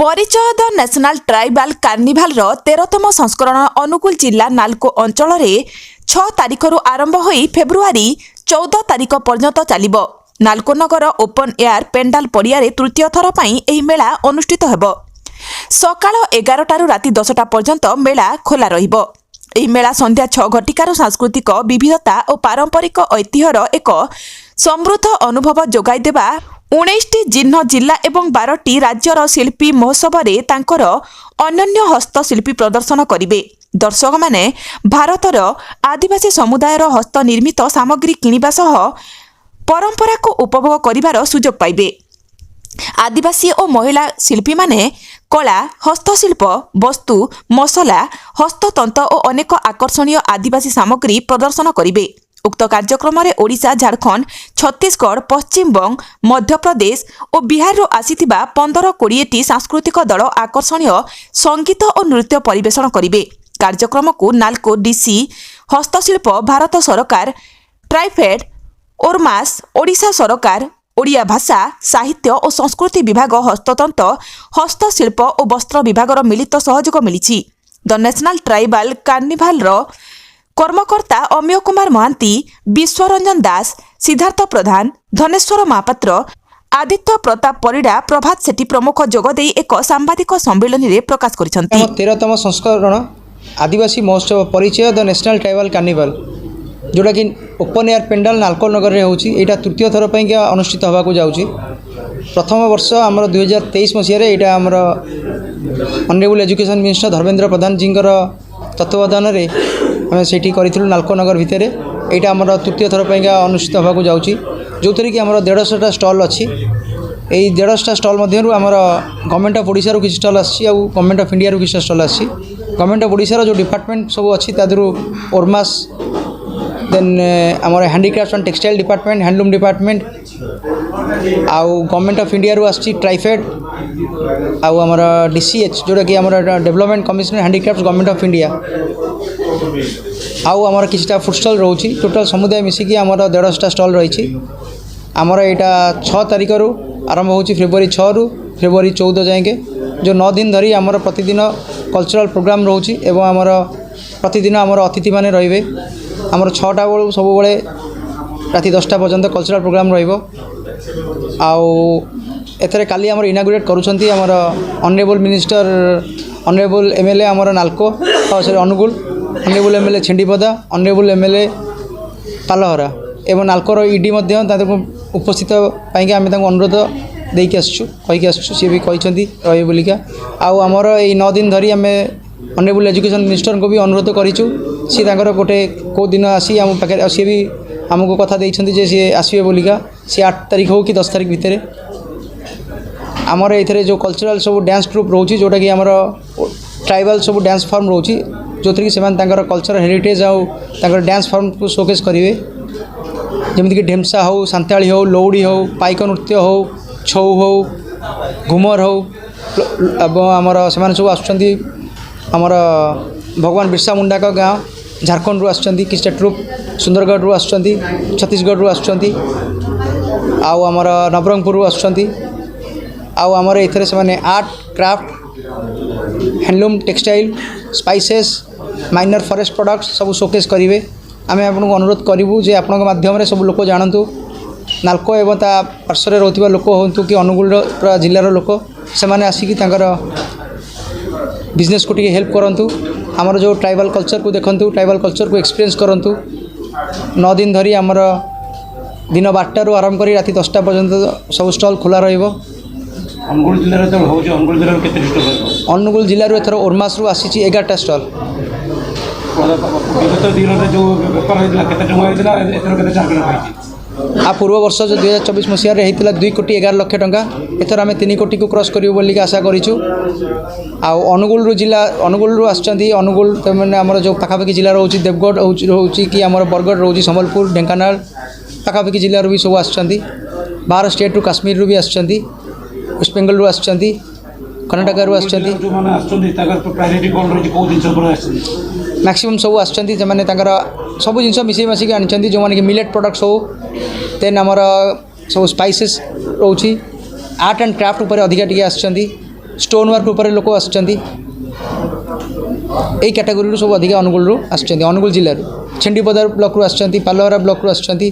परिचय the national tribal carnival 13तम संस्करण अनुगुल जिला नालको अंचल 6 तारिख आरंभ हो फेब्रुआरी 14 तारिख पर्यंत चलिबो। नालको नगर ओपन एयर पेंडाल पड़िया तृतीय थर पर मेला अनुष्ठित हेबो। सकाळ 11 राति 10टा पर्यंत मेला खोला रहिबो। ଏହି मेला संध्या 6 घटिकार सांस्कृतिक विविधता और पारंपरिक ऐतिह्यर एक समृद्ध अनुभव जोगाई देबा 19टी जिह्न जिला एवं 12टी राज्यर शिल्पी महोत्सव में तांकर अनन्य हस्तशिल्पी प्रदर्शन करिवे। दर्शक माने भारतर आदिवासी समुदायर हस्तनिर्मित सामग्री किनिबा सह परंपरा को उपभोग करिवार सुजोग पाइबे। आदिवासी और महिला शिल्पी माने कला हस्तशिल्प वस्तु मसला हस्ततंत्र और अनेक आकर्षणीय आदिवासी सामग्री प्रदर्शन करिवे। उक्त कार्यक्रम में ओडिशा झारखंड छत्तीसगढ़ पश्चिम बंग मध्य प्रदेश और बिहार आसीथिबा 15-20टी सांस्कृतिक दल आकर्षणीय संगीत और नृत्य परिवेषण करिवे। कार्यक्रम को नालको डीसी हस्तशिल्प भारत सरकार ट्राइफेड ओरमास ओडिशा सरकार ओडिया भाषा साहित्य और संस्कृति विभाग हस्ततंत्र हस्तशिल्प और वस्त्र विभाग मिलित सहयोग मिली। The national tribal carnival कर्मकर्ता अमीय Kumar Mahanti Biswaranjan दास सिद्धार्थ प्रधान धनेश्वर महापात्र आदित्य प्रताप परिडा प्रभात सेठी प्रमुख जोगदे एक सांबादिक सम्मेलन में प्रकाश करिसेंती। 13तम संस्करण आदिवासी महोत्सव परिचय द नेशनल ट्राइबाल कार्निभाल जोटा कि ओपन एयर पेंडाल नालको नगर में होची एटा तृतीय थर पर अनुष्ठित होगा जाऊँगी। प्रथम वर्ष आमर 2023 मसीह यहाँ आमर honourable education minister Dharmendra Pradhan जी तत्वावधान में आम से नालको नगर भितर यहाँ आमर तृतीय थर पर अनुष्ठित होगा जाऊँगी जो थी कि आमर 150टा स्टल अच्छी। यही 150टा स्टल मध्य आमर गवर्नमेंट ऑफ ओडिशा किसी स्टल आसी गवर्नमेंट ऑफ इंडिया किसी स्टल आसी। गवर्नमेंट ऑफ ओडिशा जो डिपार्टमेंट सब अच्छी ओरमास देन आमर handicraft and textile department handloom department आउ गवर्नमेंट ऑफ इंडिया रू आसी ट्राइफेड आउ आमर डीसीएच जोटा कि आमर development commissioner handicraft government of India आउ आमर किछटा फूड स्टल रोची टोटल समुदाय मिसिकी आमर 150टा स्टल रही। आमर यहाँ 6 तारिख आरंभ हो फेब्रुआरी 6 रु फेब्रुआरी 14 जाएंगे जो 9 दिन धरी आमर प्रतिदिन कल्चरल प्रोग्राम रोची एवं आमर प्रतिदिन आमर अतिथि माने रहिबे। आमर 6टा बेलू सब बेले राति 10टा पर्यंत कल्चरल प्रोग्राम रहिबो। आउ एथरे काली आमर इनागुरेट करूछंती आमर ऑनरेबल मिनिस्टर ऑनरेबल एमएलए आमर NALCO sorry Angul honourable MLA Chhendipada honourable MLA Pallahara एवं नालकोर ईडी उपस्थित पाई आम अनुरोध देकी कहीकि आसु सी भी कहते रही बोलिका आउ आमर ये 9 दिन धरी आम ऑनरेबल एजुकेशन मिनिस्टर को भी अनुरोध करूँ सी गोटे कौ दिन आसी आम पाखे सी भी आमको कथा देते सी आसवे बोलिका सी 8 तारिख हो कि 10 तारिख भितर आमर ये जो कल्चरल सब डांस ट्रुप रोची जोटा कि आमर ट्राइबाल सब डांस फॉर्म रोची जो थी कि कल्चर हेरिटेज आउ डांस फॉर्म को शोकेस करेंगे जमीक ढेमसा हो सांताली हो लौड़ी हो पाइक नृत्य हो छौ हो घुमर हो आमर से सब आमर भगवान बिरसा मुंडा का गाँव झारखंड रू आसुँच किसी ट्रुप सुंदरगढ़ रू आसुँच छत्तीसगढ़ रू आसुँच आउ आमर नवरंगपुर रू आसुँच आउ आमर एथरे से art craft handloom textile spices minor forest products सब शोकेस करेंगे। आम आपको अनुरोध करूँ जे आपण माध्यम सब लोक जानतु नालको एवं ता पार्श्वर रोथिबा लोक हूँ कि अनुगुल जिलार लोक से आसिकी बिजनेस को हेल्प करूँ आमर जो ट्राइबल कल्चर को देखूँ ट्राइबल कल्चर को एक्सपीरियंस करूँ। 9 दिन धरी आमर दिन 12 आरंभ कर राति 10टा पर्यंत सब स्टल खोला रहिबो। अनुगुल जिलूर एथर ओरमास रू आसी 11टा स्टल आ पूर्व वर्ष जो 2024 मसीह होता 2 कोटी 11 लाख टंका एथर आम 3 कोटी को क्रॉस करूँ बोलिक आशा करूँ। अनुगुल जिला अनुगुल अनुगुल मैंने आमर जो पाखापाखि जिला रोच देवगढ़ रोच कि आमर बरगढ़ रोच संबलपुर ढेंकानाल पाखापाखि जिलूर भी सब आसुँच 12 स्टेट रू काश्मीर रू भी आसुँच वेस्ट बेंगल रू आसुँच कर्णाटक रू आसुँच मैक्सिमम सब आसुँच सब जिन मिसई मसिक आनी जो मैंने मिलेट प्रोडक्ट्स हो देन आमर सब स्पाइसेस रोची आर्ट एंड क्राफ्ट उपर अधिका टी आसुँच ଷ୍ଟୋନ୍ ୱାର୍କ ଉପରେ ଲୋକ ଆସୁଛନ୍ତି। এই କ୍ୟାଟାଗୋରୀରୁ ସବୁ ଅଧିକା ଅନୁଗୁଳରୁ ଆସୁଛନ୍ତି, ଅନୁଗୁଳ ଜିଲ୍ଲାରୁ ଛେଣ୍ଡିପଦା ବ୍ଲକରୁ ଆସୁଛନ୍ତି, ପାଲହରା ବ୍ଲକରୁ ଆସୁଛନ୍ତି।